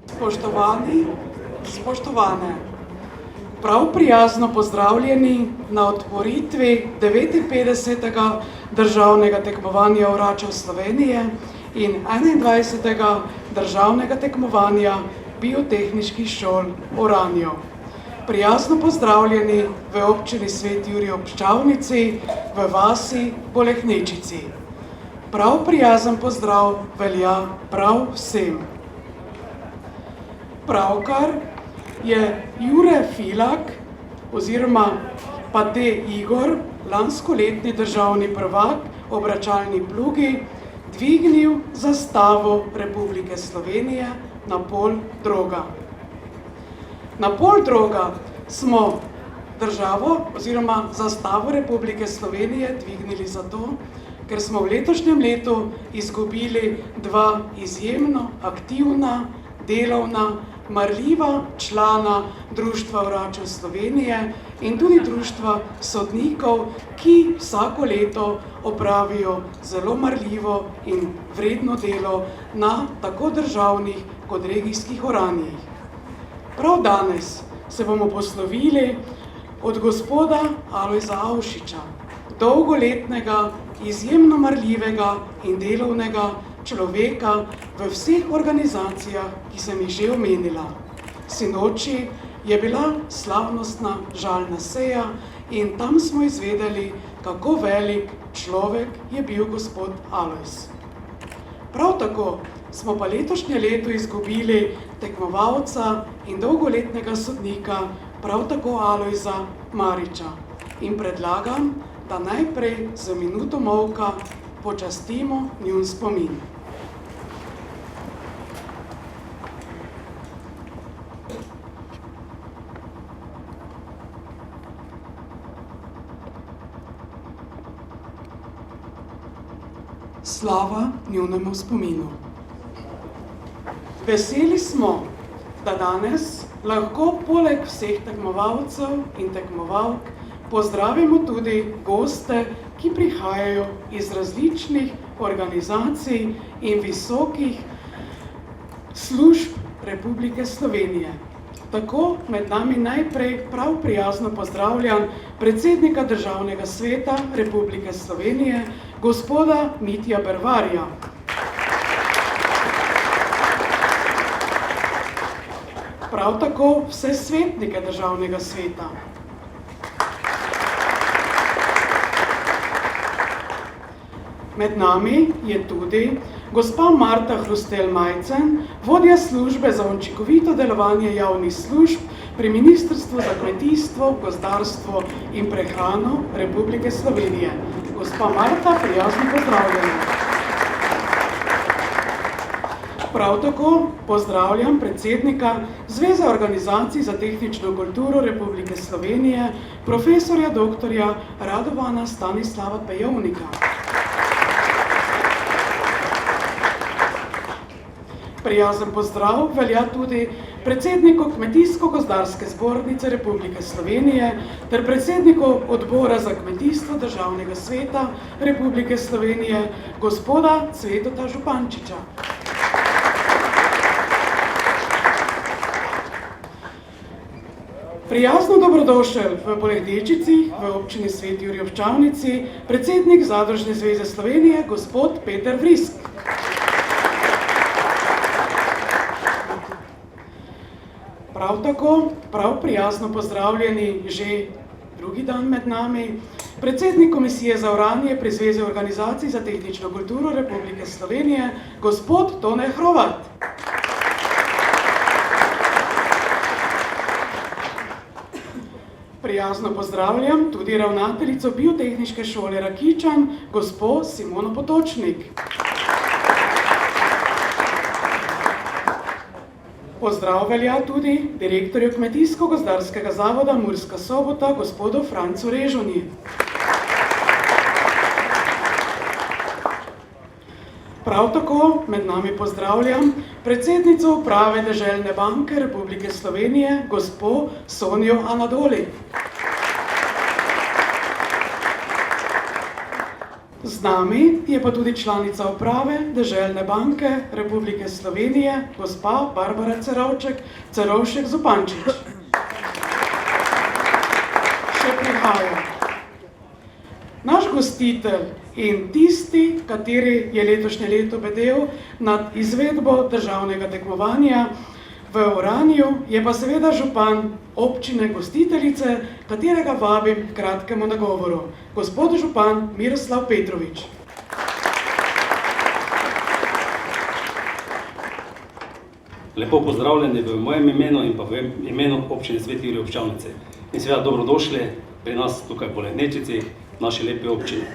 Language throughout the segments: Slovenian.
Spoštovani, spoštovane, prav prijazno pozdravljeni na otvoritvi 59. državnega tekmovanja Oračev Slovenije in 21. državnega tekmovanja biotehniških šol Oranjo. Prijazno pozdravljeni v občini Sveti Jurij ob Pščavnici, v vasi Bolehnečici. Prav prijazen pozdrav velja prav vsem. Pravkar je Jure Filak oziroma Pate Igor, lanskoletni državni prvak obračalni plugi, dvignil zastavo Republike Slovenije na pol droga. Na pol droga smo državo oziroma zastavo Republike Slovenije dvignili zato, ker smo v letošnjem letu izgubili dva izjemno aktivna, delovna, marljiva člana Društva Oračev Slovenije in tudi Društva sodnikov, ki vsako leto opravijo zelo marljivo in vredno delo na tako državnih kot regijskih oranjih. Prav danes se bomo poslovili od gospoda Alojza Avšiča, dolgoletnega, izjemno marljivega in delovnega človeka v vseh organizacijah, ki sem jih že omenila. Sinoči je bila slavnostna žalna seja in tam smo izvedeli, kako velik človek je bil gospod Alojz. Prav tako smo pa letošnje leto izgubili tekmovalca in dolgoletnega sodnika, prav tako Alojza Mariča. In predlagam, da najprej z minuto molka počastimo njun spomin. Slava njunemu spominu. Veseli smo, da danes lahko poleg vseh tekmovalcev in tekmovalk pozdravimo tudi goste, ki prihajajo iz različnih organizacij in visokih služb Republike Slovenije. Tako med nami najprej prav prijazno pozdravljam predsednika Državnega sveta Republike Slovenije, gospoda Mitja Bervarja. Prav tako vse svetnike Državnega sveta. Med nami je tudi gospa Marta Hrustelj-Majcen, vodja službe za učinkovito delovanje javnih služb pri Ministrstvu za kmetijstvo, gozdarstvo in prehrano Republike Slovenije. Gospa Marta, prijazno pozdravljena. Prav tako pozdravljam predsednika Zveze organizacij za tehnično kulturo Republike Slovenije, profesorja doktorja Radovana Stanislava Pejovnika. Prijazen pozdrav velja tudi predsedniku Kmetijsko-gozdarske zbornice Republike Slovenije ter predsedniku Odbora za kmetijstvo Državnega sveta Republike Slovenije, gospoda Cvetota Župančiča. Prijazno dobrodošel v Bolehnečici, v občini Sveti Jurij ob Pščavnici, predsednik Zadružne zveze Slovenije, gospod Peter Vrisk. Prav tako, prav prijazno pozdravljeni že drugi dan med nami, predsednik Komisije za oranje pri Zvezi organizacij za tehnično kulturo Republike Slovenije, gospod Tone Hrovat. Prijazno pozdravljam tudi ravnateljico Biotehniške šole Rakičan, gospo Simono Potočnik. Pozdrav velja tudi direktorju Kmetijsko-gozdarskega zavoda Murska Sobota, gospodu Francu Režonji. Prav tako med nami pozdravljam predsednico uprave Deželne banke Republike Slovenije, gospo Sonjo Anadoli. Z nami je pa tudi članica uprave Deželne banke Republike Slovenije, gospa Barbara Cerovšek Zupančič. Še prihaja. Naš gostitelj in tisti, kateri je letošnje leto bedel nad izvedbo državnega tekmovanja v Uraniju, je pa seveda župan občine gostiteljice, katerega vabim k kratkemu nagovoru. Gospod župan Miroslav Petrovič. Lepo pozdravljeni v mojem imenu in pa v imenu občine Sveti Jurij Občavnice. In seveda dobrodošli pri nas tukaj po Lednečici, naši lepi občini.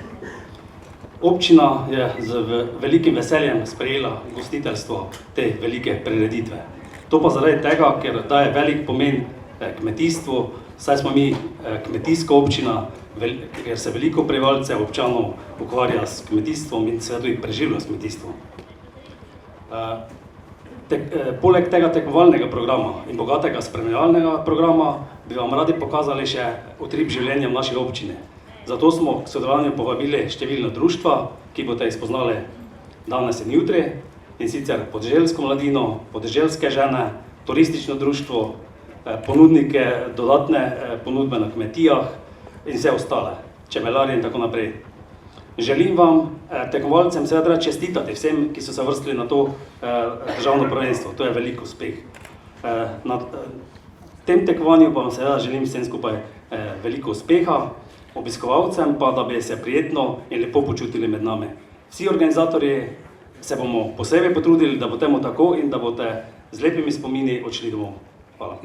Občina je z velikim veseljem sprejela gostiteljstvo te velike prireditve. To pa zaradi tega, ker daje velik pomen kmetijstvu, saj smo mi kmetijska občina, ker se veliko prebivalcev občanov ukvarja s kmetijstvom in seveda tudi preživlja s kmetijstvom. Poleg tega tekmovalnega programa in bogatega spremljevalnega programa bi vam radi pokazali še utrip življenja v naši občini. Zato smo k sodelovanju povabili številna društva, ki boste spoznali danes in jutri, in sicer podeželsko mladino, podeželske žene, turistično društvo, ponudnike dodatne ponudbe na kmetijah in vse ostale, čebelarje in tako naprej. Želim vam tekmovalcem seveda čestitati vsem, ki so se vrstili na to državno prvenstvo. To je velik uspeh. Na tem tekmovanju pa vam seveda želim vsem skupaj veliko uspeha, obiskovalcem pa, da bi se prijetno in lepo počutili med nami. Vsi organizatorji se bomo posebej potrudili, da bo temu tako in da boste z lepimi spomini odšli domov. Hvala.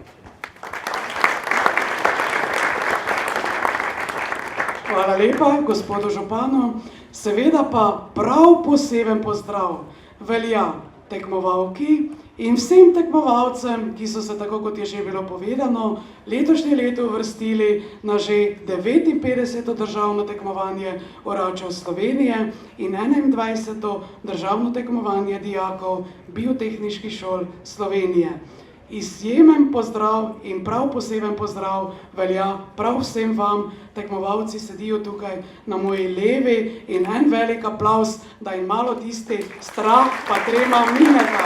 Hvala lepa, gospodu županu. Seveda pa prav poseben pozdrav velja tekmovalki in vsem tekmovalcem, ki so se, tako kot je že bilo povedano, letošnje leto uvrstili na že 59. državno tekmovanje Oračev Slovenije in 21. državno tekmovanje dijakov biotehniških šol Slovenije. Izjemen pozdrav in prav poseben pozdrav velja prav vsem vam, tekmovalci sedijo tukaj na moji levi, in en velik aplavz, da jim malo tisti strah pa trema mineta.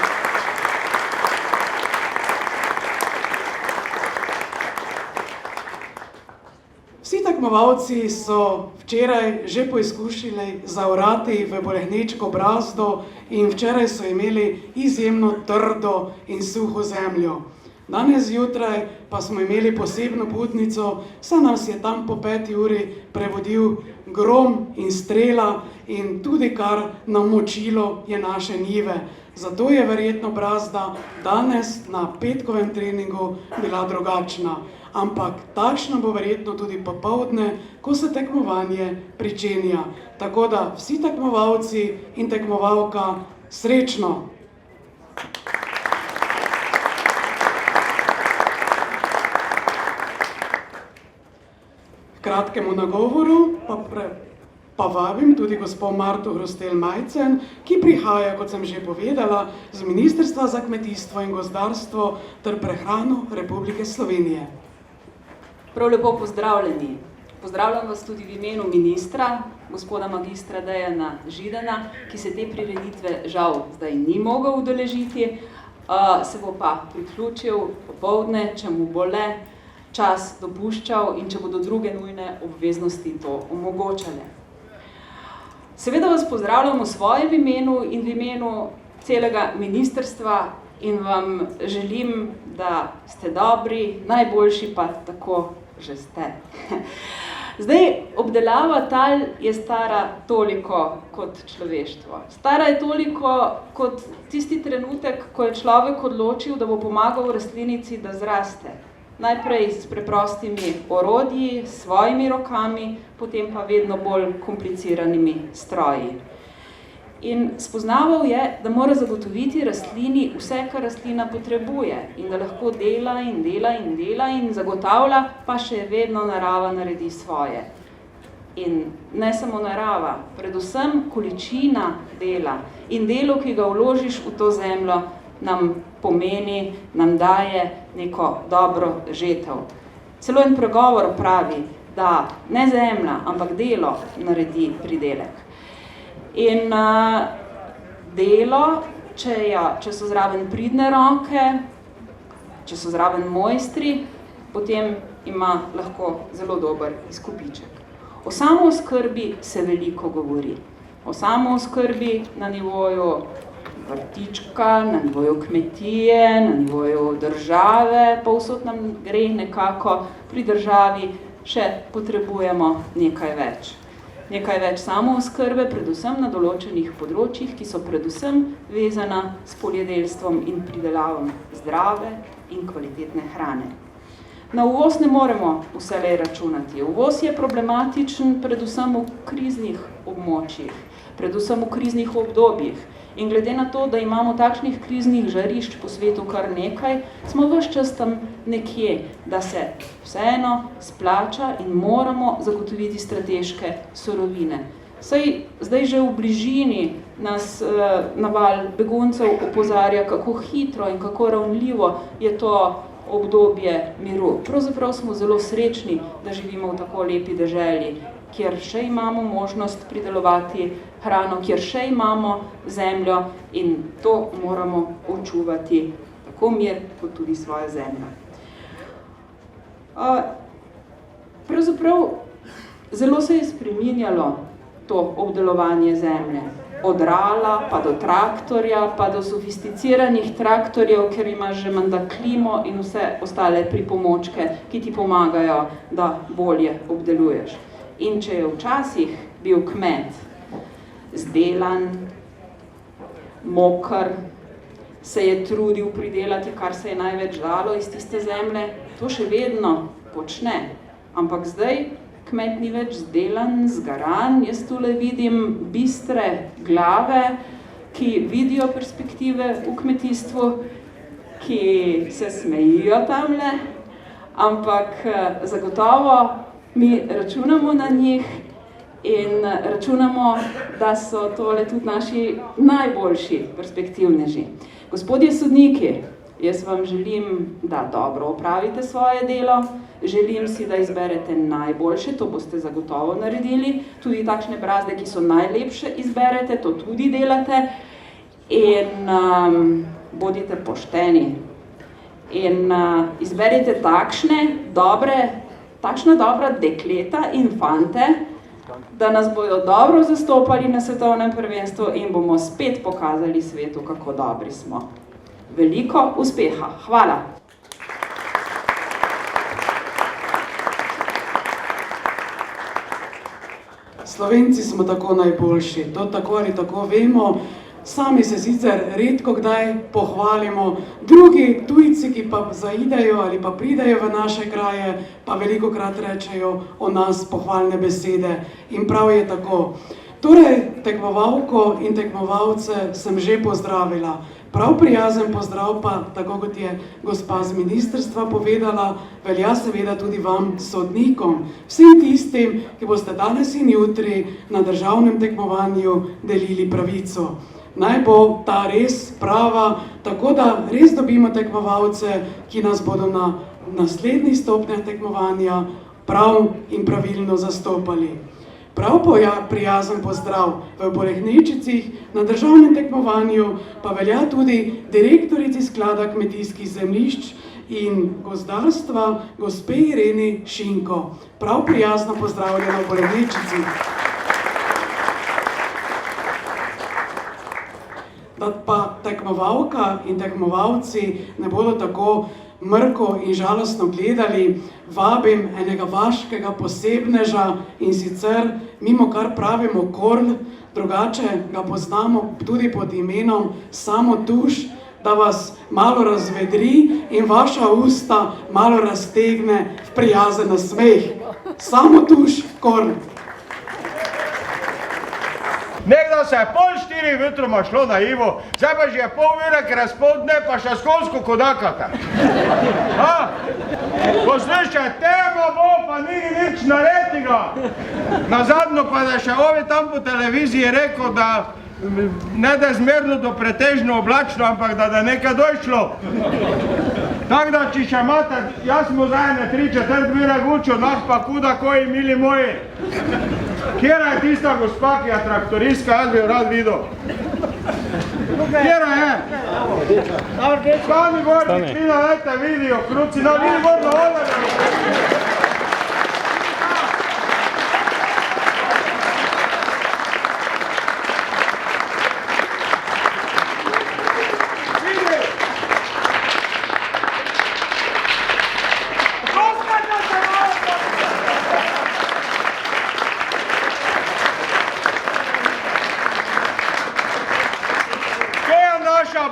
Vsi tekmovalci so včeraj že poizkušali zaorati v Bolehnečko brazdo in včeraj so imeli izjemno trdo in suho zemljo. Danes zjutraj pa smo imeli posebno budnico, saj nas je tam po 5. uri prevodil grom in strela in tudi kar namočilo je naše njive. Zato je verjetno brazda danes na petkovem treningu bila drugačna. Ampak takšno bo verjetno tudi popoldne, ko se tekmovanje pričenja. Tako da vsi tekmovalci in tekmovalka, srečno! K kratkemu nagovoru pa vabim tudi gospo Marto Hrustelj-Majcen, ki prihaja, kot sem že povedala, z Ministrstva za kmetijstvo in gozdarstvo ter prehrano Republike Slovenije. Prav lepo pozdravljeni. Pozdravljam vas tudi v imenu ministra, gospoda magistra Dejana Židana, ki se te prireditve žal zdaj ni mogel udeležiti, se bo pa priključil popoldne, če mu bo le čas dopuščal in če bodo druge nujne obveznosti to omogočale. Seveda vas pozdravljam v svojem imenu in v imenu celega ministrstva in vam želim, da ste dobri, najboljši pa tako že ste. Zdaj, obdelava tal je stara toliko kot človeštvo. Stara je toliko kot tisti trenutek, ko je človek odločil, da bo pomagal rastlinici, da zraste. Najprej s preprostimi orodji, s svojimi rokami, potem pa vedno bolj kompliciranimi stroji. In spoznaval je, da mora zagotoviti rastlini vse, kar rastlina potrebuje in da lahko dela in dela in dela in zagotavlja, pa še vedno narava naredi svoje. In ne samo narava, predvsem količina dela in delo, ki ga vložiš v to zemljo, nam pomeni, nam daje neko dobro žetev. Celo en pregovor pravi, da ne zemlja, ampak delo naredi pridelek. In delo, če so zraven pridne roke, če so zraven mojstri, potem ima lahko zelo dober izkupiček. O samooskrbi se veliko govori. O samooskrbi na nivoju vrtička, na nivoju kmetije, na nivoju države, povsod nam gre nekako, pri državi še potrebujemo nekaj več. Nekaj več samooskrbe, predvsem na določenih področjih, ki so predvsem vezana s poljedelstvom in pridelavom zdrave in kvalitetne hrane. Na uvoz ne moremo vselej računati. Uvoz je problematičen predvsem v kriznih območjih, predvsem v kriznih obdobjih. In glede na to, da imamo takšnih kriznih žarišč po svetu kar nekaj, smo ves čas tam nekje, da se vseeno splača in moramo zagotoviti strateške surovine. Saj zdaj že v bližini nas naval beguncev opozarja, kako hitro in kako ravnljivo je to obdobje miru. Pravzaprav smo zelo srečni, da živimo v tako lepi deželi, kjer še imamo možnost pridelovati hrano, kjer še imamo zemljo in to moramo očuvati, tako mir kot tudi svojo zemljo. Pravzaprav zelo se je spreminjalo to obdelovanje zemlje. Od rala, pa do traktorja, pa do sofisticiranih traktorjev, ker imaš že menda klimo in vse ostale pripomočke, ki ti pomagajo, da bolje obdeluješ. In če je včasih bil kmet zdelan, moker, se je trudil pridelati, kar se je največ dalo iz tiste zemlje, to še vedno počne. Ampak zdaj kmet ni več zdelan, zgaran, jaz tule vidim bistre glave, ki vidijo perspektive v kmetijstvu, ki se smejijo tamle, ampak zagotovo mi računamo na njih in računamo, da so tole tudi naši najboljši perspektivneži. Gospodje sodniki, jaz vam želim, da dobro opravite svoje delo, želim si, da izberete najboljše, to boste zagotovo naredili, tudi takšne brazde, ki so najlepše, izberete, to tudi delate in bodite pošteni. In izberite takšna dobra dekleta in fante, da nas bodo dobro zastopali na svetovnem prvenstvu in bomo spet pokazali svetu, kako dobri smo. Veliko uspeha. Hvala. Slovenci smo tako najboljši, to tako ali tako vemo. Sami se sicer redko kdaj pohvalimo, drugi tujci, ki pa zaidejo ali pa pridejo v naše kraje, pa velikokrat rečejo o nas pohvalne besede in prav je tako. Torej, tekmovalko in tekmovalce sem že pozdravila. Prav prijazen pozdrav pa, tako kot je gospa z ministrstva povedala, velja seveda tudi vam, sodnikom, vsem tistim, ki boste danes in jutri na državnem tekmovanju delili pravico. Naj bo ta res prava, tako da res dobimo tekmovalce, ki nas bodo na naslednjih stopnjah tekmovanja prav in pravilno zastopali. Prav prijazen pozdrav v Bolehnečicih na državnem tekmovanju pa velja tudi direktorici sklada kmetijskih zemljišč in gozdarstva, gospe Ireni Šinko. Prav prijazno pozdravljena v Bolehnečicih. Da pa tekmovalka in tekmovalci ne bodo tako mrko in žalostno gledali, vabim enega vaškega posebneža in sicer mimo kar pravimo Korn, drugače ga poznamo tudi pod imenom Samo Tuš, da vas malo razvedri in vaša usta malo raztegne v prijazen nasmeh. Samo Tuš, Korn. Nekdo se je 3:30 jutroma šlo na Ivo, zdaj pa že je pol ure kraspoldne, pa še skonsko kodakate. Poslušaj, tema bo, pa ni nič narediga. Nazadnjo pa da še ovi tam po televiziji rekel, da ne da je zmerno do pretežno oblačno, ampak da je nekaj došlo. Tako da, če še imate, jaz smo zajene 3/4 ure gučil, nah pa kuda koji, mili moji. Kjera je tista gospa, ki je traktoristka, jaz bi jo rad videl. Kjera je? Stani gor, Miklina, dajte vidijo, kruci, na vidi gor na odre.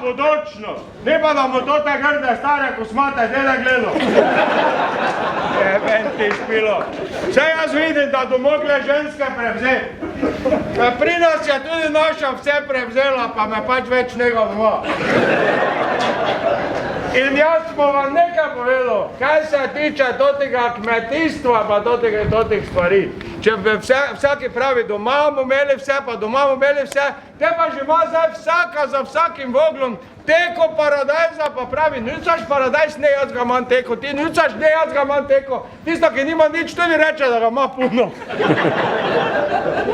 Budućnost. Ne pa da mu to te grde stare kosmate dede gledal. Ven ti špilo. Vse jaz vidim, da do mogle ženske prevzeti. Pri nas je tudi naša vse prevzela, pa me pač več njega doma. In jaz smo vam nekaj povedal, kaj se tiče totega kmetijstva pa totih stvari. Če bi vsaki pravi, doma bomo imeli vse, pa doma bomo imeli vse, te pa že ima zdaj vsaka za vsakim voglom teko paradajza, pa pravi, nucaš paradajz, ne, jaz ga imam teko, ti nucaš, ne, jaz ga imam teko, tisto, ki nima nič, tudi reče, da ga ima puno.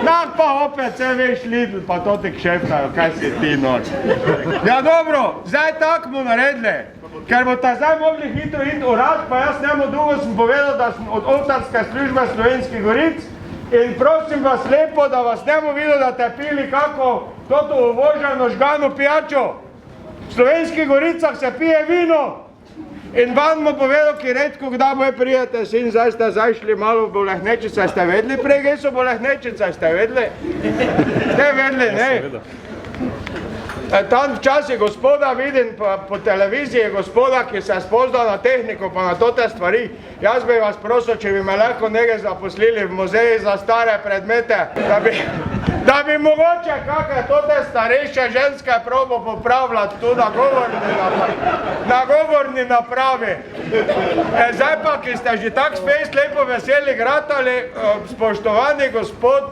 Nah pa opet se veš Lidl, pa toti kšeftajo, kaj si ti noč. Ja dobro, zdaj tak mu naredili, ker boste zdaj mogli hitro iti urad, pa jaz njemu dolgo sem povedal, da sem od oltarske službe Slovenskih Goric in prosim vas lepo, da vas njemu videl, da te pili kako toto uvoženo žgano pijačo. V Slovenskih Goricah se pije vino in vam mu povedal, ki redko kdaj boje prijete, sin, zdaj ste zašli malo v Bolehnečice, ste vedli prej, kaj so Bolehnečice, ste vedli? Ste vedli, ne? Tam včasih gospoda vidim po televiziji, gospoda, ki se spozna na tehniko pa na tote stvari. Jaz bi vas prosil, če bi me lahko nekaj zaposlili v muzeji za stare predmete, da bi mogoče kakve tote starejše ženske probo popravljati tu na govorni napravi. Zdaj pa, ki ste že tak spet lepo veseli gratali, spoštovani gospod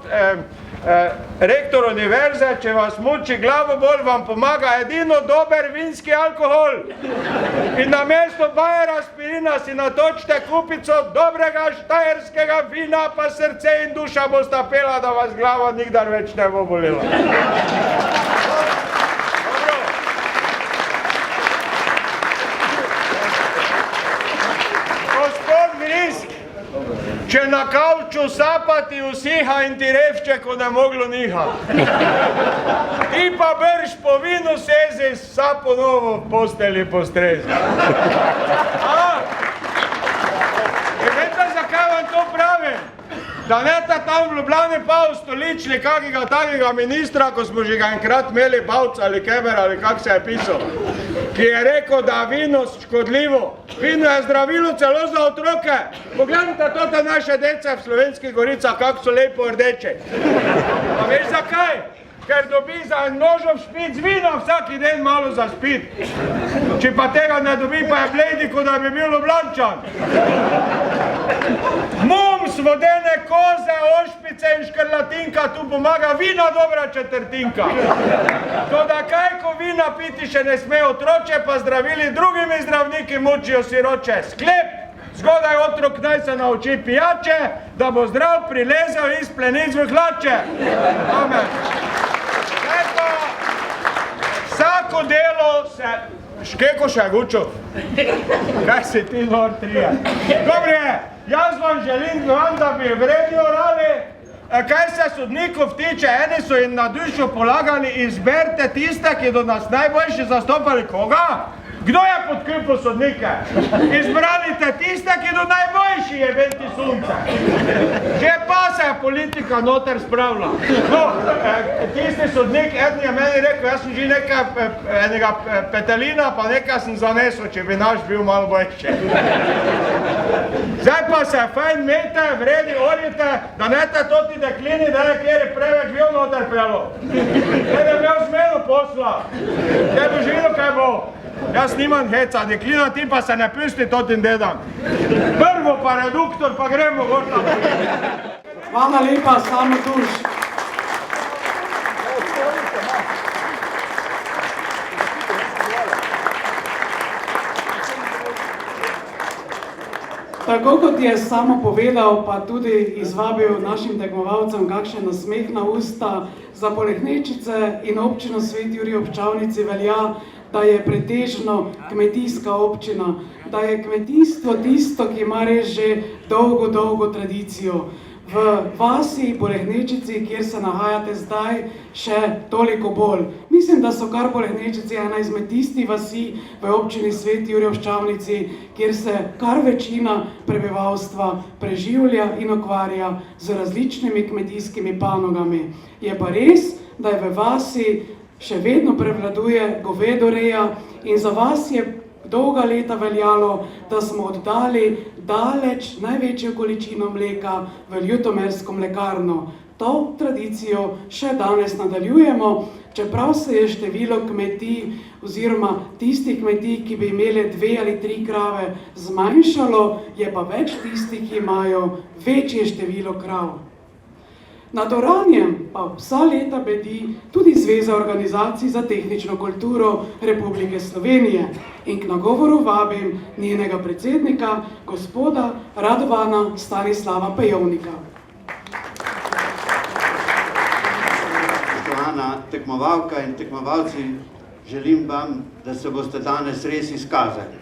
rektor univerze, če vas muči glavobol, vam pomaga edino dober vinski alkohol. In namesto Bayer aspirina si natočite kupico dobrega štajerskega vina, pa srce in duša bosta pela, da vas glava nikdar več ne bo bolela. Gospod Grisk, če na kavču sapati usiha in ti revče, ko ne moglo niha. Ti pa brž po vinu sezi, vsa ponovo v posteli postrezi. Vete, zakaj vam to pravim? Da ne ta tam v Ljubljani pa ustoličili kakega takega ministra, ko smo že ga enkrat imeli, Bavc ali Keber ali kak se je pisal, ki je rekel, da je vino škodljivo. Vino je zdravilo celo za otroke. Pogledajte tote naše dece v Slovenskih Goricah, kako so lepo rdeče. Pa veš zakaj? Ker dobi za en nožov špic vina vsaki den malo za spit. Če pa tega ne dobi, pa je bledi, kot da bi bil Ljubljančan. Mums, vodene koze, ošpice in škrlatinka, tu pomaga vina dobra četrtinka. Toda kaj, ko vina piti še ne sme otroče, pa zdravili drugimi zdravniki mučijo siroče. Sklep, zgodaj otrok naj se nauči pijače, da bo zdrav prilezel iz plenic v hlače. Amen. Vsako delo se... Škeko še je gučo? Kaj si ti nor trije? Dobre, jaz vam želim, da bi vredni orali. Kaj se sodnikov tiče, eni so jim na dušo polagali, izberite tiste, ki do nas najboljši zastopali. Koga? Kdo je podkrpil sodnike? Izbranite tiste, ki do najboljši je venti sunce. Že pa se je politika noter spravila. No, tisti sodnik, eden je meni rekel, jaz sem že enega petelina, pa nekaj sem zanesel, če bi naš bil malo boljši. Zdaj pa se fajn mete, vredi, orite, da ne te toti deklini, da ne kjeri preveč bil noter pelo. Da bi imel zmeno posla. Da bi živilo kaj bo. Jaz nimam heca, deklina ti pa se ne pusti totim dedam. Prvo pa reduktor, pa gremo gor naprej. Hvala lepa, Samo Tuš. Tako kot je Samo povedal, pa tudi izvabil našim tekmovalcem kakšen nasmeh na usta, za Polehnečice in občino Sveti Jurij ob Čavnici velja, da je pretežno kmetijska občina, da je kmetijstvo tisto, ki ima res že dolgo tradicijo. V vasi Polehnečici, kjer se nahajate zdaj, še toliko bolj. Mislim, da so kar Polehnečici ena izmed tistih vasi v občini Sveti Jurij ob Čavnici, kjer se kar večina prebivalstva preživlja in ukvarja z različnimi kmetijskimi panogami. Je pa res, da je v vasi še vedno prevladuje govedoreja in za vas je dolga leta veljalo, da smo oddali daleč največjo količino mleka v Ljutomersko mlekarno. To tradicijo še danes nadaljujemo, čeprav se je število kmetij oziroma tistih kmetij, ki bi imele 2 ali 3 krave, zmanjšalo, je pa več tistih, ki imajo večje število krav. Nad oranjem pa vsa leta bedi tudi Zveza organizacij za tehnično kulturo Republike Slovenije in k nagovoru vabim njenega predsednika, gospoda Radovana Stanislava Pejovnika. Spoštovana tekmovalka in tekmovalci, želim vam, da se boste danes res izkazali.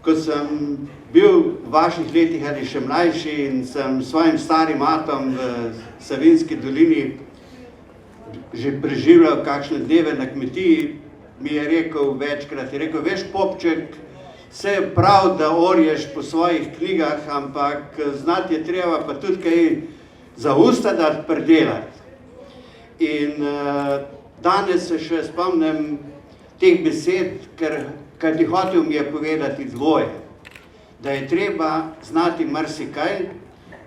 Ko sem bil v vaših letih ali še mlajši in sem svojim starim atom v Savinjski dolini že preživljal kakšne dneve na kmetiji, mi je rekel večkrat, veš popček, vse je prav, da orješ po svojih knjigah, ampak znati je treba pa tudi kaj za usta dati predelati. In danes se še spomnim teh besed, ker ti hotel mi je povedati dvoje. Da je treba znati marsikaj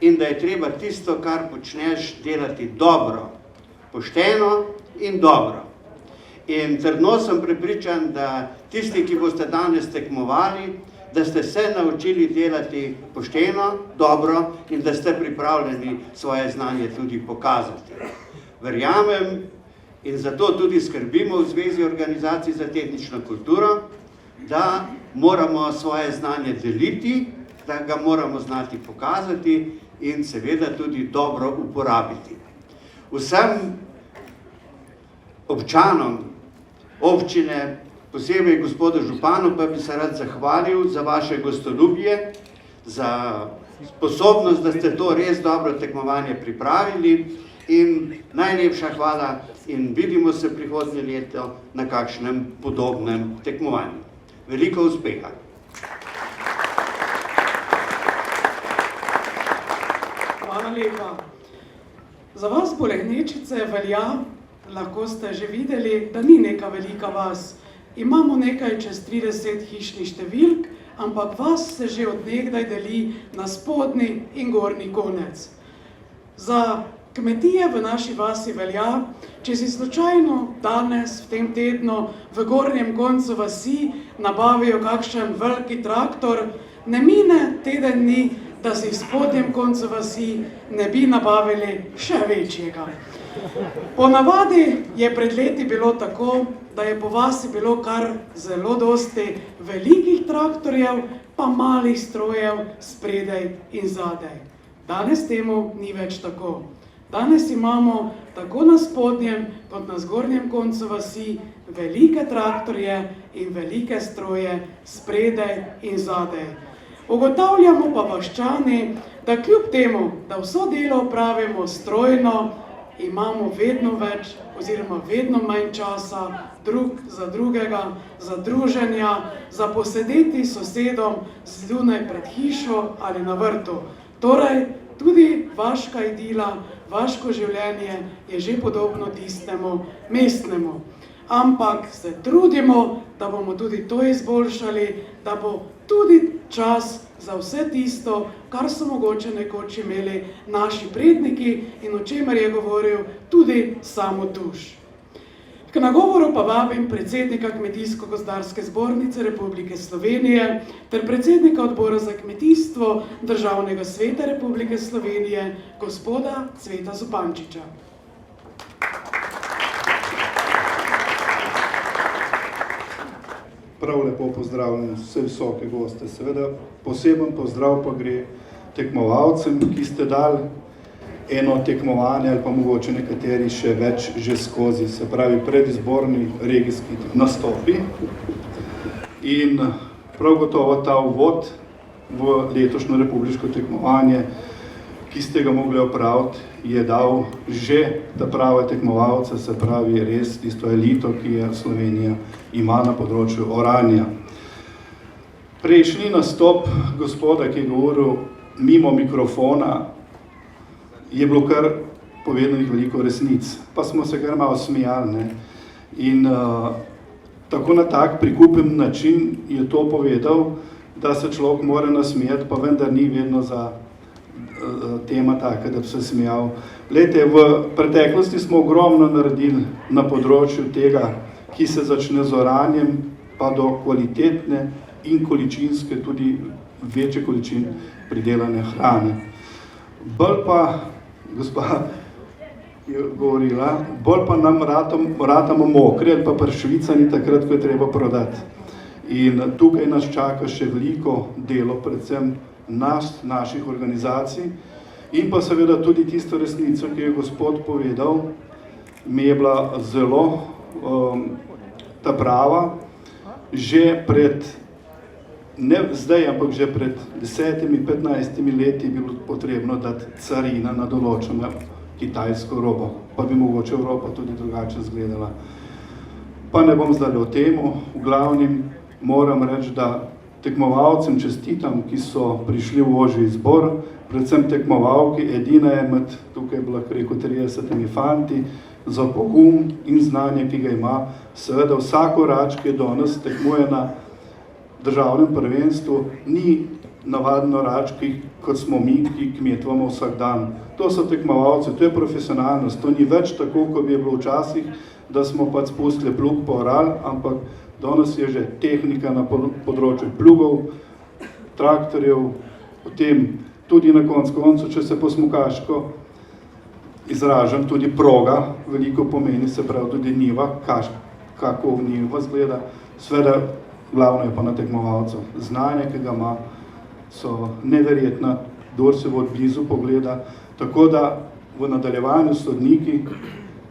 in da je treba tisto, kar počneš, delati dobro, pošteno in dobro. In trdno sem prepričan, da tisti, ki boste danes tekmovali, da ste se naučili delati pošteno, dobro in da ste pripravljeni svoje znanje tudi pokazati. Verjamem in zato tudi skrbimo v Zvezi organizacij za tehnično kulturo, da moramo svoje znanje deliti, da ga moramo znati pokazati in seveda tudi dobro uporabiti. Vsem občanom občine, posebej gospodu županu, pa bi se rad zahvalil za vaše gostoljubje, za sposobnost, da ste to res dobro tekmovanje pripravili in najlepša hvala in vidimo se prihodnje leto na kakšnem podobnem tekmovanju. Veliko uspeha! Hvala lepa. Za vas Polehnečice velja, lahko ste že videli, da ni neka velika vas. Imamo nekaj čez 30 hišnih številk, ampak vas se že od nekdaj deli na spodnji in gornji konec. Za kmetije v naši vasi velja, če si slučajno danes, v tem tednu, v gornjem koncu vasi nabavijo kakšen veliki traktor, ne mine teden dni, da si v spodnjem koncu vasi ne bi nabavili še večjega. Ponavadi je pred leti bilo tako, da je po vasi bilo kar zelo dosti velikih traktorjev, pa malih strojev spredaj in zadaj. Danes temu ni več tako. Danes imamo tako na spodnjem kot na zgornjem koncu vasi velike traktorje in velike stroje spredaj in zadaj. Ugotavljamo pa vaščani, da kljub temu, da vso delo opravimo strojno, imamo vedno več oziroma vedno manj časa, drug za drugega, za druženja, za posedeti s sosedom zunaj pred hišo ali na vrtu. Torej, tudi vaška idila, vaško življenje je že podobno tistemu mestnemu. Ampak se trudimo, da bomo tudi to izboljšali, da bo tudi čas za vse tisto, kar so mogoče nekoč imeli naši predniki in o čemer je govoril tudi Samo Tuš. K nagovoru pa vabim predsednika Kmetijsko-gozdarske zbornice Republike Slovenije ter predsednika odbora za kmetijstvo Državnega sveta Republike Slovenije, gospoda Cveta Zupančiča. Prav lepo pozdravljam vse visoke goste. Seveda poseben pozdrav pa gre tekmovalcem, ki ste dali eno tekmovanje ali pa mogoče nekateri še več že skozi, se pravi predizborni regijski nastopi. In prav gotovo ta uvod v letošnjo republiško tekmovanje, ki ste ga mogli opraviti, je dal že ta prave tekmovalce, se pravi res tisto elito, ki je Slovenija ima na področju oranja. Prejšnji nastop gospoda, ki je govoril mimo mikrofona, je bilo kar povedanih veliko resnic, pa smo se kar malo smijali, ne? In tako na tak prikupen način je to povedal, da se človek mora nasmijati, pa vendar ni vedno za tema taka, da bi se smijal. Glejte, v preteklosti smo ogromno naredili na področju tega, ki se začne z oranjem, pa do kvalitetne in količinske, tudi večje količine pridelane hrane. Bolj pa, gospa je govorila, bolj pa nam ratamo mokri ali pa pršvicani takrat, ko je treba prodati. In tukaj nas čaka še veliko delo, predvsem naših organizacij in pa seveda tudi tisto resnico, ki je gospod povedal, mi je bila zelo ta prava. Že pred, ne zdaj, ampak že pred 10-15 leti je bilo potrebno dati carina na določeno kitajsko robo, pa bi mogoče Evropa tudi drugače izgledala. Pa ne bom zdaj o temu, v glavnem moram reči, da tekmovalcem čestitam, ki so prišli v ožji izbor, predvsem tekmovalki, edina je med, tukaj bila preko 30 fanti, za pogum in znanje, ki ga ima. Seveda vsako rač, ki je danes tekmuje na državnem prvenstvu, ni navadno rač, kot smo mi, ki kmetujemo vsak dan. To so tekmovalci, to je profesionalnost, to ni več tako, kot bi je bilo včasih, da smo pač spustili plug po oral, ampak danes je že tehnika na področju plugov, traktorjev, potem tudi na koncu, če se po smukaško izražam, tudi proga veliko pomeni, se pravi tudi njiva, kako njiva izgleda. Sveda, glavno je pa na tekmovalcu. Znanje, ki ga ima, so neverjetna, kdor se od blizu pogleda. Tako da v nadaljevanju sodniki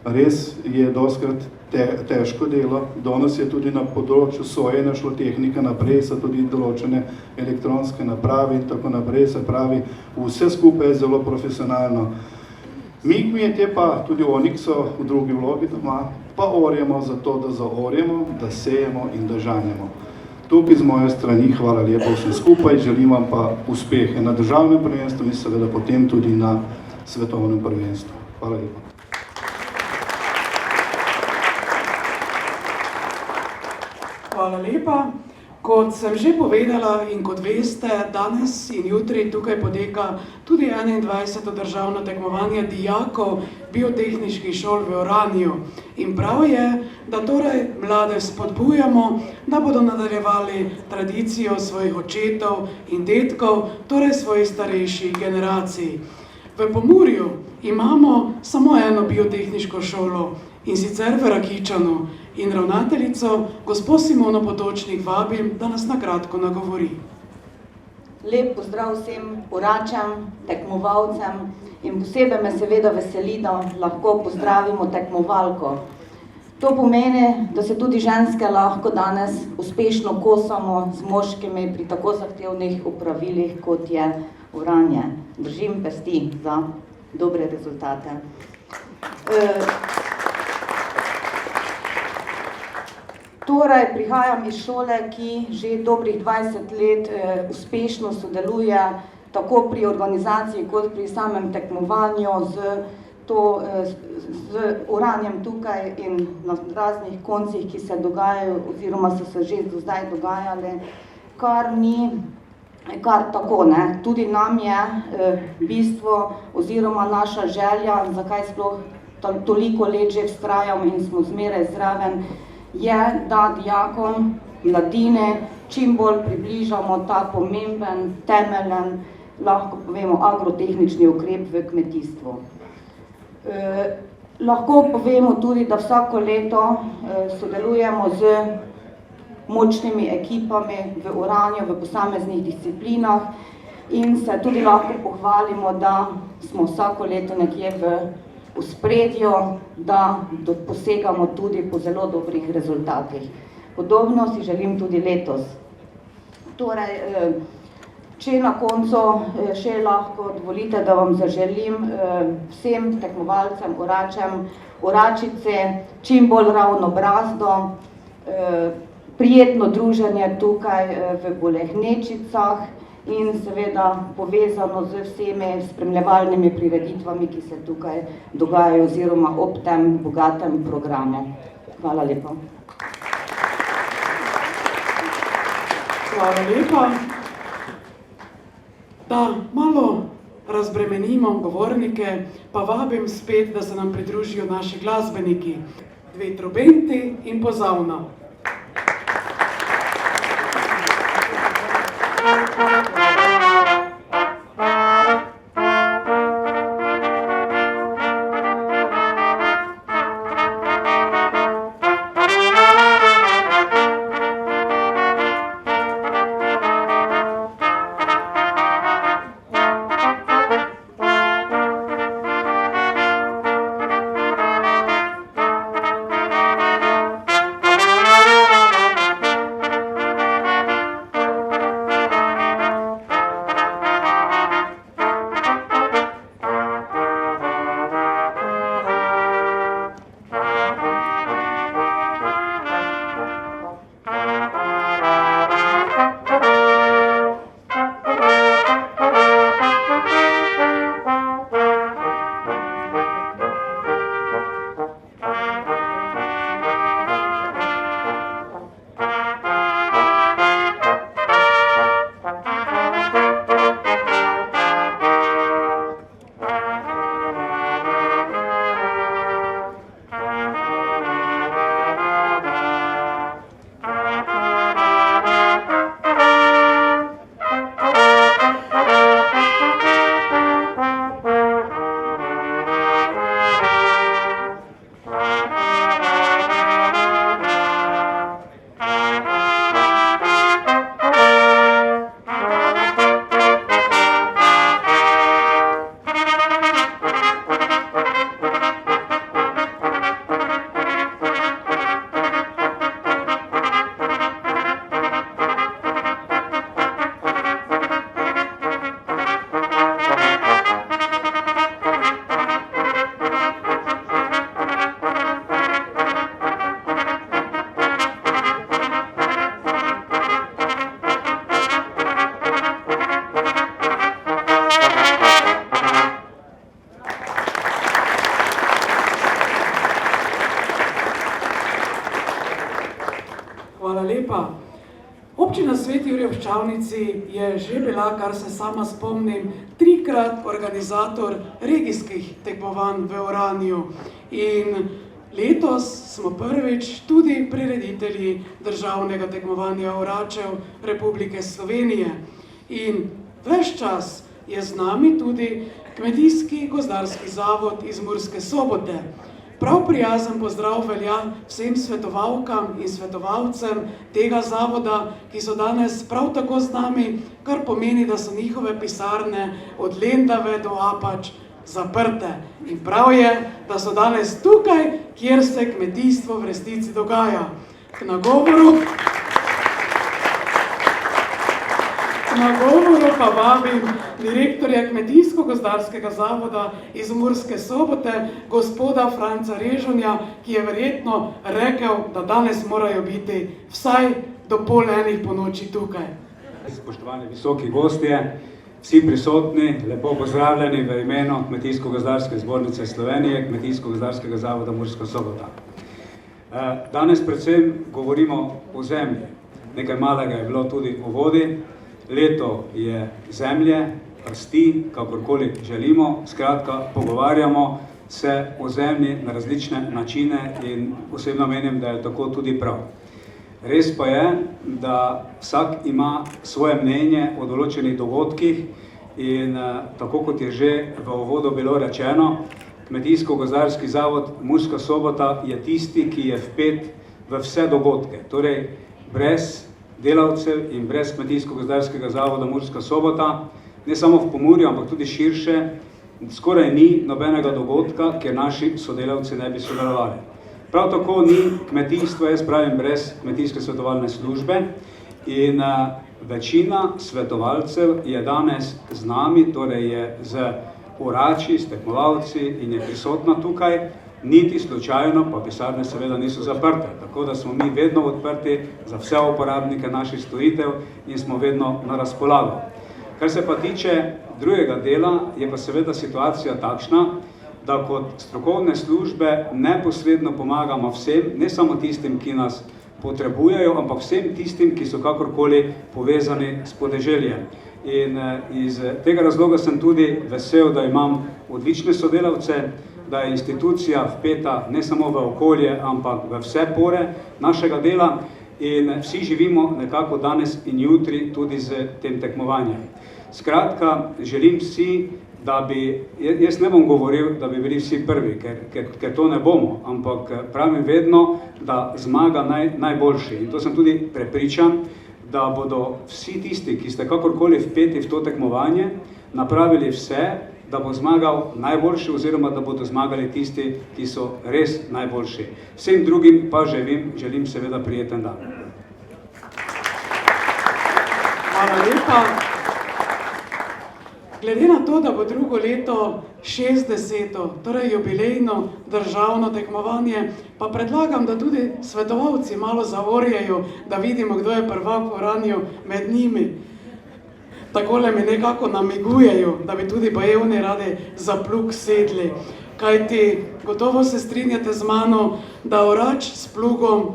res je dostikrat težko delo. Danes je tudi na področju sojenja šlo tehnika naprej, so tudi določene elektronske naprave in tako naprej, se pravi, vse skupaj je zelo profesionalno. Mi kmetje pa, tudi oni, ki so v drugi vlogi doma, pa orjemo za to, da zaorjemo, da sejemo in da žanjemo. Tukaj z moje strani hvala lepa vsem skupaj, želim vam pa uspehe na državnem prvenstvu in seveda potem tudi na svetovnem prvenstvu. Hvala lepa. Hvala lepa. Kot sem že povedala in kot veste, danes in jutri tukaj poteka tudi 21. državno tekmovanje dijakov biotehniških šol v Oranju. In prav je, da torej mlade spodbujamo, da bodo nadaljevali tradicijo svojih očetov in dedkov, torej svojih starejših generacij. V Pomurju imamo samo eno biotehniško šolo, in sicer v Rakičanu, in ravnateljico, gospo Simono Potočnik, vabim, da nas na kratko nagovori. Lep pozdrav vsem oračam, tekmovalcem in posebej me seveda veseli, da lahko pozdravimo tekmovalko. To pomeni, da se tudi ženske lahko danes uspešno kosamo z moškimi pri tako zahtevnih opravilih, kot je oranje. Držim pesti za dobre rezultate. Torej, prihajam iz šole, ki že dobrih 20 let uspešno sodeluje tako pri organizaciji kot pri samem tekmovanju z oranjem tukaj in na raznih koncih, ki se dogajajo oziroma so se že do zdaj dogajale, kar tako, ne. Tudi nam je bistvo oziroma naša želja, zakaj sploh toliko let že vztrajamo in smo zmeraj zraven, je, da dijakom mladine čim bolj približamo ta pomemben, temeljen, lahko povemo, agrotehnični ukrep v kmetijstvu. Lahko povemo tudi, da vsako leto sodelujemo z močnimi ekipami v oranju, v posameznih disciplinah in se tudi lahko pohvalimo, da smo vsako leto nekje v spredju, da posegamo tudi po zelo dobrih rezultatih. Podobno si želim tudi letos. Torej, če na koncu še lahko dovolite, da vam zaželim vsem tekmovalcem, oračice, čim bolj ravno brazdo, prijetno druženje tukaj v Bolehnečicah in seveda povezano z vsemi spremljevalnimi prireditvami, ki se tukaj dogajajo oziroma ob tem bogatem programu. Hvala lepa. Hvala lepa. Da malo razbremenimo govornike, pa vabim spet, da se nam pridružijo naši glasbeniki. 2 trobenti in pozavna. Občina Sveti Jurij ob Ščavnici je že bila, kar se sama spomnim, 3-krat organizator regijskih tekmovanj v oranju. In letos smo prvič tudi prireditelji državnega tekmovanja oračev Republike Slovenije. In ves čas je z nami tudi Kmetijski gozdarski zavod iz Murske Sobote. Prav prijazen pozdrav velja vsem svetovalkam in svetovalcem tega zavoda, ki so danes prav tako z nami, kar pomeni, da so njihove pisarne od Lendave do Apač zaprte. In prav je, da so danes tukaj, kjer se kmetijstvo v resnici dogaja. K nagovoru Na govoru pa vabim direktorja Kmetijsko-gozdarskega zavoda iz Murske Sobote, gospoda Franca Režonja, ki je verjetno rekel, da danes morajo biti vsaj do 8:30 ponoči tukaj. Spoštovani visoki gostje, vsi prisotni, lepo pozdravljeni v imenu Kmetijsko-gozdarske zbornice Slovenije, Kmetijsko-gozdarskega zavoda Murska Sobota. Danes predvsem govorimo o zemlji. Nekaj malega je bilo tudi o vodi. Leto je zemlje, rasti, kakorkoli želimo. Skratka, pogovarjamo se o zemlji na različne načine in osebno menim, da je tako tudi prav. Res pa je, da vsak ima svoje mnenje o določenih dogodkih in tako kot je že v uvodu bilo rečeno, Kmetijsko-gozdarski zavod Murska Sobota je tisti, ki je vpet v vse dogodke. Torej, brez delavcev in brez Kmetijsko-gozdarskega zavoda Murska Sobota, ne samo v Pomurju, ampak tudi širše, skoraj ni nobenega dogodka, kjer naši sodelavci ne bi sodelovali. Prav tako ni kmetijstva, jaz pravim, brez kmetijske svetovalne službe in večina svetovalcev je danes z nami, torej je z orači, s tekmovalci in je prisotna tukaj, niti slučajno pa pisarne seveda niso zaprte, tako da smo mi vedno odprti za vse uporabnike naših storitev in smo vedno na razpolago. Kar se pa tiče drugega dela, je pa seveda situacija takšna, da kot strokovne službe neposredno pomagamo vsem, ne samo tistim, ki nas potrebujejo, ampak vsem tistim, ki so kakorkoli povezani s podeželjem. In iz tega razloga sem tudi vesel, da imam odlične sodelavce, da je institucija vpeta ne samo v okolje, ampak v vse pore našega dela in vsi živimo nekako danes in jutri tudi z tem tekmovanjem. Skratka, želim si, da bi, jaz ne bom govoril, da bi bili vsi prvi, ker to ne bomo, ampak pravim vedno, da zmaga najboljši. In to sem tudi prepričan, da bodo vsi tisti, ki ste kakorkoli vpeti v to tekmovanje, napravili vse, da bo zmagal najboljši oziroma da bodo zmagali tisti, ki so res najboljši. Vsem drugim pa želim seveda prijeten dan. Hvala lepa. Glede na to, da bo drugo leto 60. torej jubilejno državno tekmovanje, pa predlagam, da tudi svetovalci malo zaorjejo, da vidimo, kdo je prvak v Vranju med njimi. Takole mi nekako namigujejo, da bi tudi bojevni radi za plug sedli. Kajti gotovo se strinjate z mano, da orač s plugom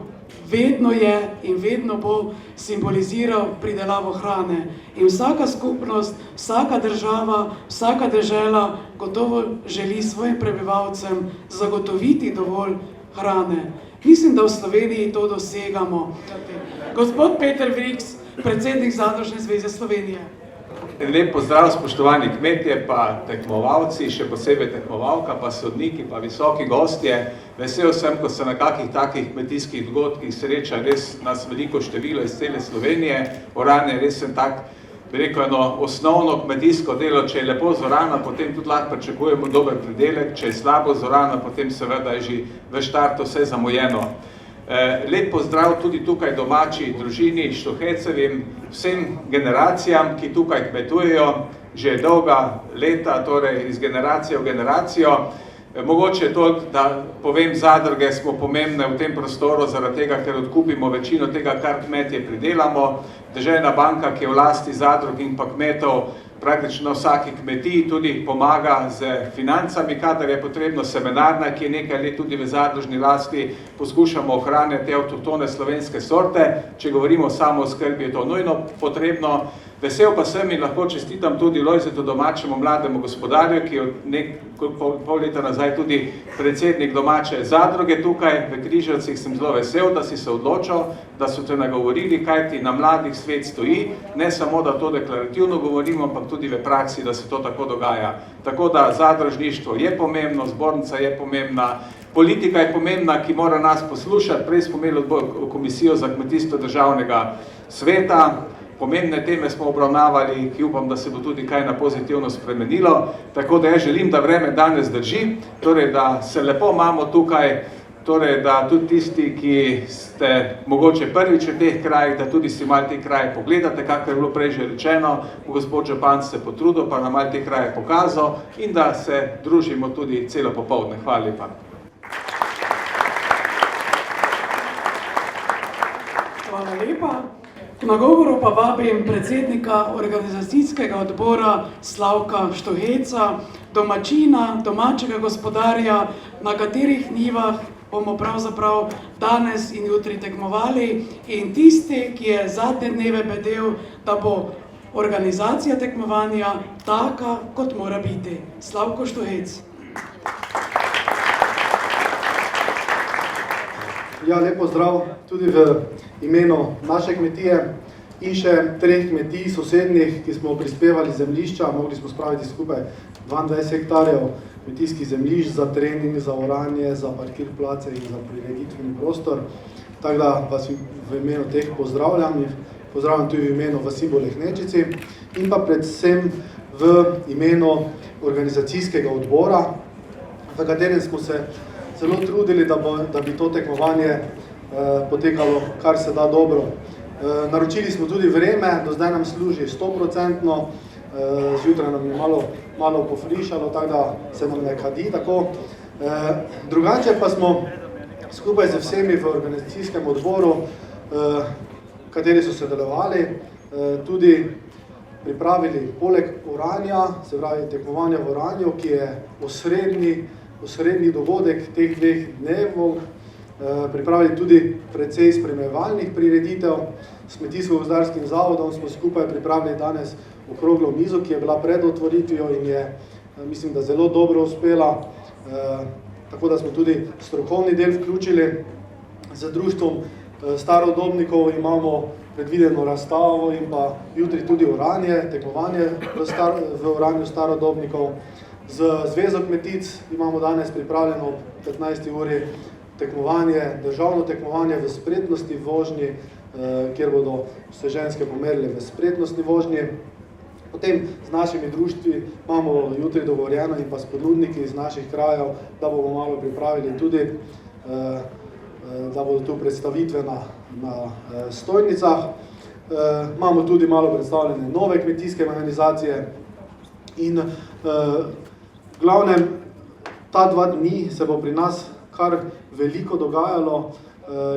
vedno je in vedno bo simboliziral pridelavo hrane. In vsaka skupnost, vsaka država, vsaka dežela gotovo želi svojim prebivalcem zagotoviti dovolj hrane. Mislim, da v Sloveniji to dosegamo. Gospod Peter Vriks, predsednik Zadružne zveze Slovenije. Lep pozdrav, spoštovani kmetje, pa tekmovalci, še posebej tekmovalka, pa sodniki, pa visoki gostje. Vesel sem, ko se na kakih takih kmetijskih dogodkih sreča res nas veliko število iz cele Slovenije. Oranje res sem tak, bi rekel, eno osnovno kmetijsko delo. Če je lepo zorana, potem tudi lahko pričakujemo dober pridelek, če je slabo zorana, potem seveda je že v štartu vse zamujeno. Lep pozdrav tudi tukaj domači družini Štuhecevim, vsem generacijam, ki tukaj kmetujejo že dolga leta, torej iz generacije v generacijo. Mogoče to, da povem, zadruge smo pomembne v tem prostoru zaradi tega, ker odkupimo večino tega, kar kmetje pridelamo. Deželna banka, ki je v lasti zadrug in pa kmetov, praktično vsaki kmetiji tudi pomaga z financami, kadar je potrebno. Semenarna, ki je nekaj let tudi v zadružni lasti, poskušamo ohranjati te avtohtone slovenske sorte. Če govorimo o samooskrbi, je to nujno potrebno. Vesel pa sem in lahko čestitam tudi Lojzetu, domačemu mlademu gospodarju, ki je pol leta nazaj tudi predsednik domače zadruge tukaj v Križevcih. Sem zelo vesel, da si se odločil, da so te nagovorili, kaj ti na mladih svet stoji. Ne samo, da to deklarativno govorimo, ampak tudi v praksi, da se to tako dogaja. Tako da zadružništvo je pomembno, zbornica je pomembna, politika je pomembna, ki mora nas poslušati. Prej smo imeli komisijo za kmetijstvo državnega sveta. Pomembne teme smo obravnavali, ki upam, da se bo tudi kaj na pozitivno spremenilo. Tako da jaz želim, da vreme danes drži, torej da se lepo imamo tukaj torej da tudi tisti, ki ste mogoče prvič v teh krajih, da tudi si malo te kraje pogledate, kakor je bilo prej že rečeno, gospod župan se potrudil, pa nam malo te kraje pokazal in da se družimo tudi celo popoldne. Hvala lepa. Hvala lepa. K nagovoru pa vabim predsednika organizacijskega odbora Slavka Štuheca, domačina, domačega gospodarja, na katerih njivah bomo pravzaprav danes in jutri tekmovali, in tisti, ki je zadnje dneve bedel, da bo organizacija tekmovanja taka, kot mora biti. Slavko Štuhec. Ja, lepo zdrav tudi v imenu naše kmetije in še 3 kmetij sosednjih, ki smo prispevali zemljišča. Mogli smo spraviti skupaj 22 hektarjev kmetijskih zemljišč za trening, za oranje, za parkir place in za prireditveni prostor. Tako da vas v imenu teh pozdravljam in pozdravljam tudi v imenu vasi Bolehnečici in pa predvsem v imenu organizacijskega odbora, v katerem smo se zelo trudili, da bi to tekmovanje potekalo kar se da dobro. Naročili smo tudi vreme, do zdaj nam služi 100%, zjutraj nam je malo pofrišalo, tako da se nam ne kadi tako. Drugače pa smo skupaj z vsemi v organizacijskem odboru, kateri so sodelovali, tudi pripravili poleg oranja, se pravi tekmovanja v oranju, ki je osrednji dogodek teh 2 dnevov, pripravili tudi precej spremljevalnih prireditev. S Kmetijsko-gozdarskim zavodom smo skupaj pripravili danes okroglo mizo, ki je bila pred otvoritvijo in je, mislim, da zelo dobro uspela. Tako da smo tudi strokovni del vključili. Z društvom starodobnikov imamo predvideno razstavo in pa jutri tudi oranje, tekmovanje v oranju starodobnikov. Z Zvezo kmetic imamo danes pripravljeno ob 15. uri tekmovanje, državno tekmovanje v spretnosti vožnji, kjer bodo se ženske pomerile v spretnosti vožnji. Potem z našimi društvi imamo jutri dogovorjeno in pa s ponudniki iz naših krajev, da bomo malo pripravili tudi, da bodo tu predstavitve na stojnicah. Imamo tudi malo predstavljene nove kmetijske mehanizacije in v glavnem ta 2 dni se bo pri nas kar veliko dogajalo.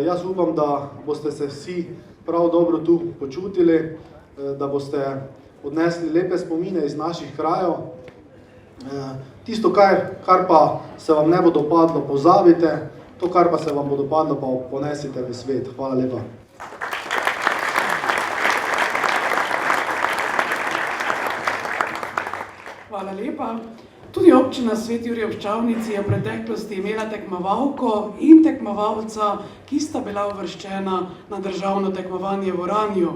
Jaz upam, da boste se vsi prav dobro tu počutili, da boste odnesli lepe spomine iz naših krajev. Tisto, kar pa se vam ne bo dopadlo, pozabite, to, kar pa se vam bo dopadlo, pa ponesite v svet. Hvala lepa. Hvala lepa. Tudi občina Sveti Jurij ob Ščavnici je v preteklosti imela tekmovalko in tekmovalca, ki sta bila uvrščena na državno tekmovanje v oranju.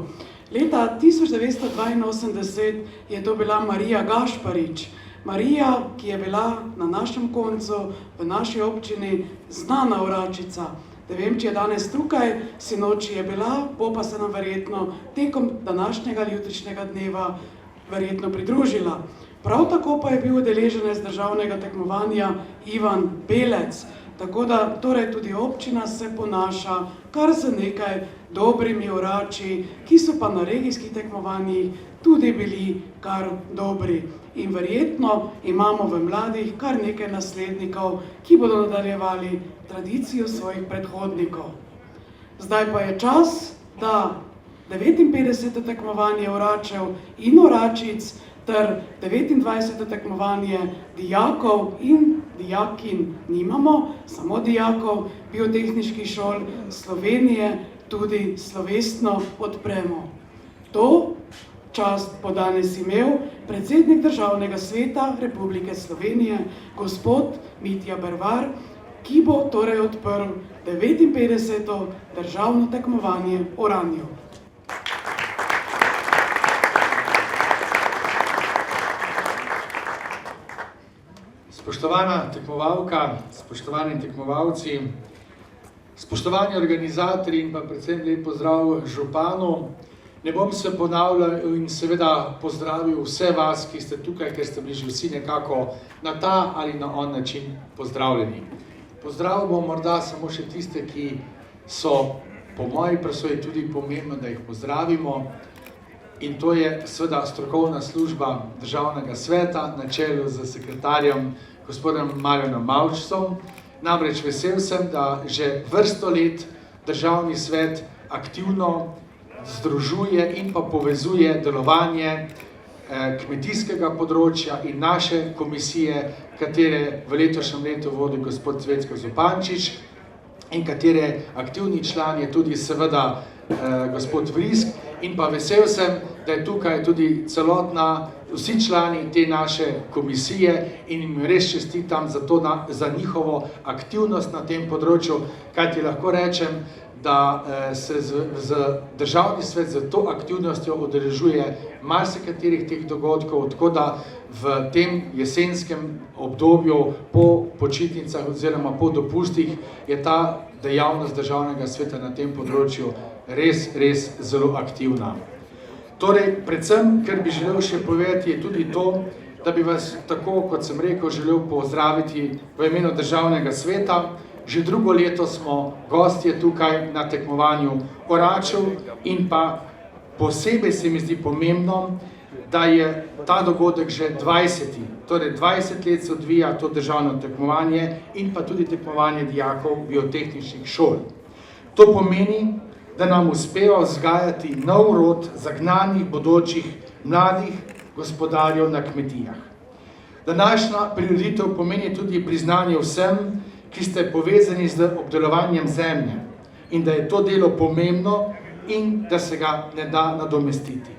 Leta 1982 je to bila Marija Gašparič. Marija, ki je bila na našem koncu, v naši občini, znana oračica. Ne vem, če je danes tukaj, sinoči je bila, bo pa se nam verjetno tekom današnjega ali jutrišnjega dneva verjetno pridružila. Prav tako pa je bil udeleženec državnega tekmovanja Ivan Belec, tako da torej tudi občina se ponaša kar z nekaj dobrimi orači, ki so pa na regijskih tekmovanjih tudi bili kar dobri. In verjetno imamo v mladih kar nekaj naslednikov, ki bodo nadaljevali tradicijo svojih predhodnikov. Zdaj pa je čas, da 59. tekmovanje oračev in oračic ter 29. tekmovanje dijakov in dijakin nimamo, samo dijakov biotehniških šol Slovenije tudi slovesno odpremo. To čast bo danes imel predsednik Državnega sveta Republike Slovenije, gospod Mitja Bervar, ki bo torej odprl 59. državno tekmovanje oranju. Spoštovana tekmovalka, spoštovani tekmovalci, spoštovani organizatorji in pa predvsem lep pozdrav županu. Ne bom se ponavljal in seveda pozdravil vse vas, ki ste tukaj, ker ste bili že vsi nekako na ta ali na on način pozdravljeni. Pozdravil bom morda samo še tiste, ki so po moji presoji tudi pomembno, da jih pozdravimo. In to je seveda strokovna služba Državnega sveta na čelu z sekretarjem gospodom Marjanom Mavčcem. Namreč vesel sem, da že vrsto let Državni svet aktivno združuje in pa povezuje delovanje kmetijskega področja in naše komisije, katere v letošnjem letu vodi gospod Cvetko Zupančič in katere aktivni član je tudi seveda gospod Vrisk. In pa vesel sem, da je tukaj tudi celotna, vsi člani te naše komisije in jim res čestitam za njihovo aktivnost na tem področju, kajti lahko rečem, da se z Državni svet z to aktivnostjo udeležuje marsikaterih teh dogodkov, tako da v tem jesenskem obdobju po počitnicah oziroma po dopustih je ta dejavnost Državnega sveta na tem področju res zelo aktivna. Torej, predvsem, ker bi želel še povedati, je tudi to, da bi vas tako, kot sem rekel, želel pozdraviti v imenu Državnega sveta. Že drugo leto smo gostje tukaj na tekmovanju oračev in pa posebej se mi zdi pomembno, da je ta dogodek že 20. Torej 20 let se odvija to državno tekmovanje in pa tudi tekmovanje dijakov biotehničnih šol. To pomeni, da nam uspeva vzgajati nov rod zagnanih bodočih mladih gospodarjev na kmetijah. Današnja prireditev pomeni tudi priznanje vsem, ki ste povezani z obdelovanjem zemlje in da je to delo pomembno in da se ga ne da nadomestiti.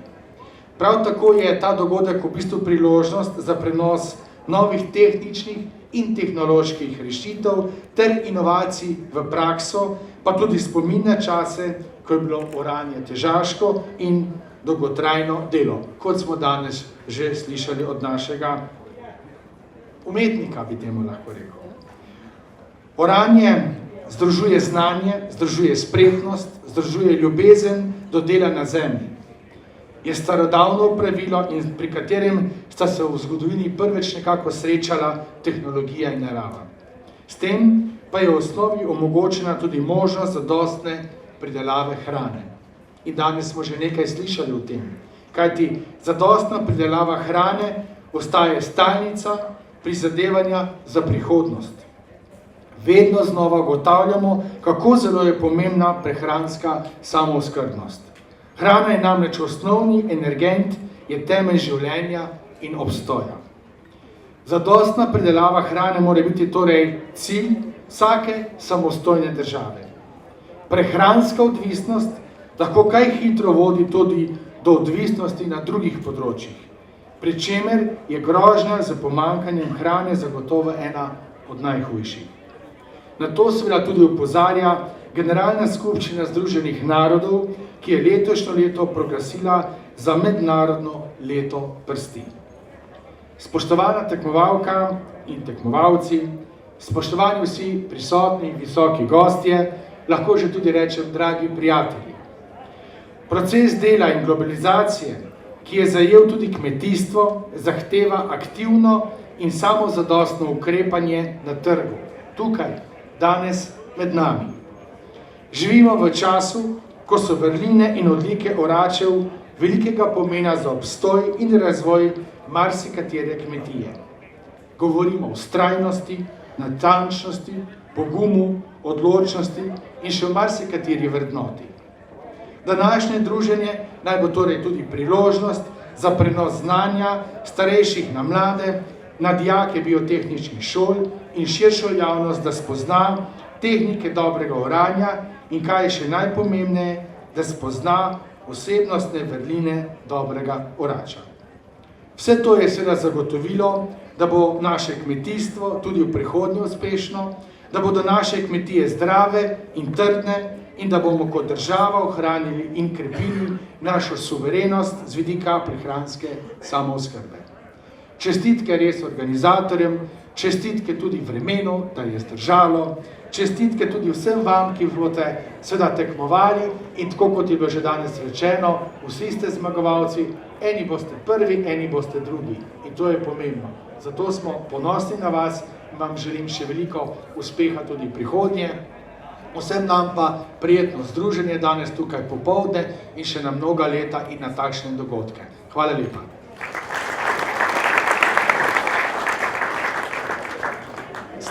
Prav tako je ta dogodek v bistvu priložnost za prenos novih tehničnih in tehnoloških rešitev ter inovacij v prakso, pa tudi spomin na čase, ko je bilo oranje težaško in dolgotrajno delo, kot smo danes že slišali od našega umetnika, bi temu lahko rekel. Oranje združuje znanje, združuje spretnost, združuje ljubezen do dela na zemlji. Je starodavno pravilo in pri katerem sta se v zgodovini prvič nekako srečala tehnologija in narava. S tem pa je v osnovi omogočena tudi možnost zadostne pridelave hrane. In danes smo že nekaj slišali o tem, kajti zadostna pridelava hrane ostaje stalnica prizadevanja za prihodnost. Vedno znova ugotavljamo, kako zelo je pomembna prehranska samooskrbnost. Hrana je namreč osnovni energent, je temelj življenja in obstoja. Zadostna pridelava hrane mora biti torej cilj vsake samostojne države. Prehranska odvisnost lahko kaj hitro vodi tudi do odvisnosti na drugih področjih, pri čemer je grožnja z pomanjkanjem hrane zagotovo ena od najhujših. Na to seveda tudi opozarja Generalna skupščina Združenih narodov, ki je letošnjo leto proglasila za mednarodno leto prsti. Spoštovana tekmovalka in tekmovalci, spoštovani vsi prisotni visoki gostje, lahko že tudi rečem dragi prijatelji. Proces dela in globalizacije, ki je zajel tudi kmetijstvo, zahteva aktivno in samozadostno ukrepanje na trgu, tukaj, danes med nami. Živimo v času, ko so vrline in odlike oračev velikega pomena za obstoj in razvoj marsikatere kmetije. Govorimo o vztrajnosti, natančnosti, pogumu, odločnosti in še o marsikateri vrednoti. Današnje druženje naj bo torej tudi priložnost za prenos znanja starejših na mlade, na dijake biotehničnih šol in širšo javnost, da spozna tehnike dobrega oranja in kaj je še najpomembneje, da spozna osebnostne vrline dobrega orača. Vse to je seveda zagotovilo, da bo naše kmetijstvo tudi v prihodnje uspešno, da bodo naše kmetije zdrave in trdne in da bomo kot država ohranili in krepili našo suverenost z vidika prehranske samooskrbe. Čestitke res organizatorjem, čestitke tudi vremenu, da je zdržalo, čestitke tudi vsem vam, ki boste seveda tekmovali in tako kot je bilo že danes rečeno, vsi ste zmagovalci, eni boste prvi, eni boste drugi in to je pomembno. Zato smo ponosni na vas vam želim še veliko uspeha tudi prihodnje. Vsem nam pa prijetno združenje danes tukaj popoldne in še na mnoga leta in na takšne dogodke. Hvala lepa.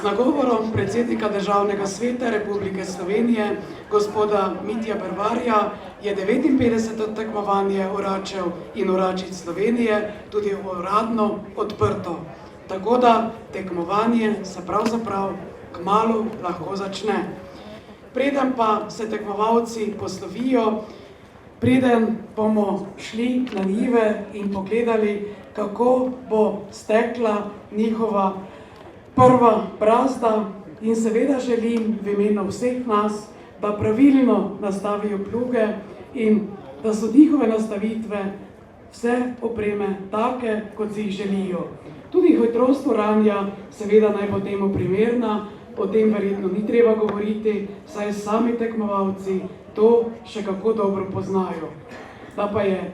Z nagovorom predsednika Državnega sveta Republike Slovenije, gospoda Mitja Bervarja, je 59. tekmovanje oračev in oračic Slovenije tudi uradno odprto. Tako da tekmovanje se pravzaprav kmalu lahko začne. Preden pa se tekmovalci poslovijo, preden bomo šli na njive in pogledali, kako bo stekla njihova prva brazda, in seveda želim v imenu vseh nas, da pravilno nastavijo pluge in da so njihove nastavitve vse opreme take, kot si jih želijo. Tudi hitrost oranja seveda naj bo temu primerna, o tem verjetno ni treba govoriti, saj sami tekmovalci to še kako dobro poznajo. Da pa je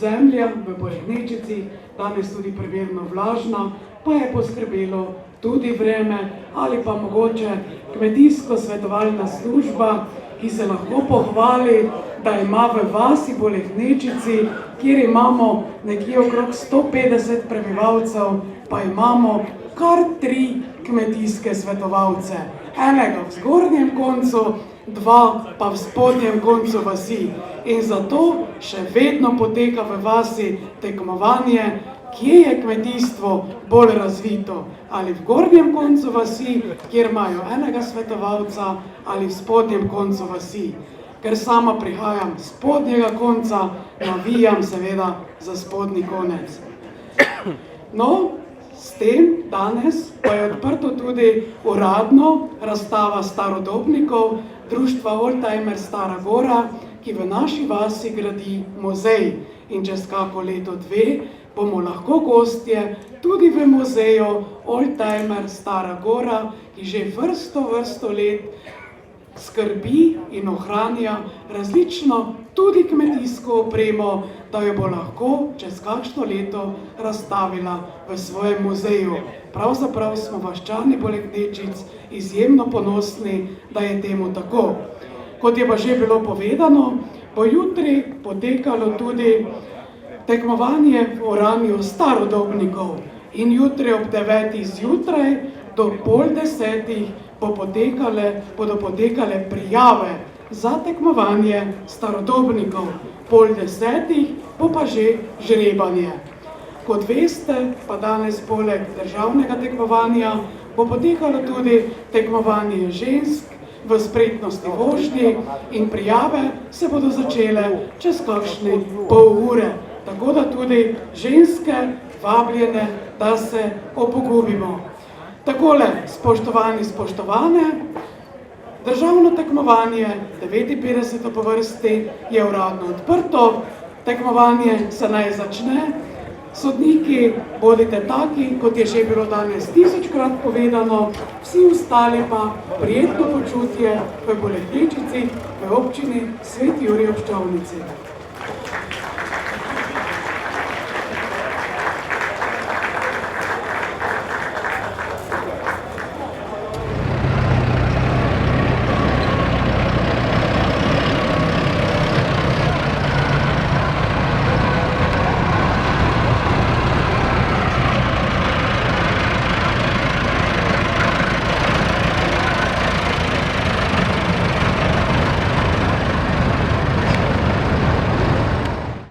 zemlja v Poreknečici danes tudi primerno vlažna, pa je poskrbelo tudi vreme ali pa mogoče kmetijsko-svetovalna služba, ki se lahko pohvali, da ima v vasi Poreknečici, kjer imamo nekje okrog 150 prebivalcev, pa imamo kar 3 kmetijske svetovalce. Enega v zgornjem koncu, 2 pa v spodnjem koncu vasi. In zato še vedno poteka v vasi tekmovanje, kje je kmetijstvo bolj razvito. Ali v gornjem koncu vasi, kjer imajo enega svetovalca, ali v spodnjem koncu vasi. Ker sama prihajam z spodnjega konca, navijam seveda za spodnji konec. No, s tem danes pa je odprto tudi uradno razstava starodobnikov Društva Oldtimer Stara Gora, ki v naši vasi gradi muzej. In čez kako leto 2 bomo lahko gostje tudi v muzeju Oldtimer Stara Gora, ki že vrsto let skrbi in ohranja različno tudi kmetijsko opremo, da jo bo lahko čez kakšno leto razstavila v svojem muzeju. Pravzaprav smo vaščani Poreknečic izjemno ponosni, da je temu tako. Kot je pa že bilo povedano, bo jutri potekalo tudi tekmovanje v oranju starodobnikov. In jutri ob 9. zjutraj do pol 10. bodo potekale prijave za tekmovanje starodobnikov. Pol 10. bo pa že žrebanje. Kot veste, pa danes poleg državnega tekmovanja bo potekalo tudi tekmovanje žensk v spretnosti vožnji in prijave se bodo začele čez kakšne pol ure. Tako da tudi ženske vabljene, da se opogumimo. Takole, spoštovani, spoštovane, državno tekmovanje 59. po vrsti je uradno odprto, tekmovanje se naj začne, sodniki bodite taki, kot je že bilo danes 1000-krat povedano, vsi ostali pa prijetno počutje v Poreknečici, v občini Sveti Jurij ob Ščavnici.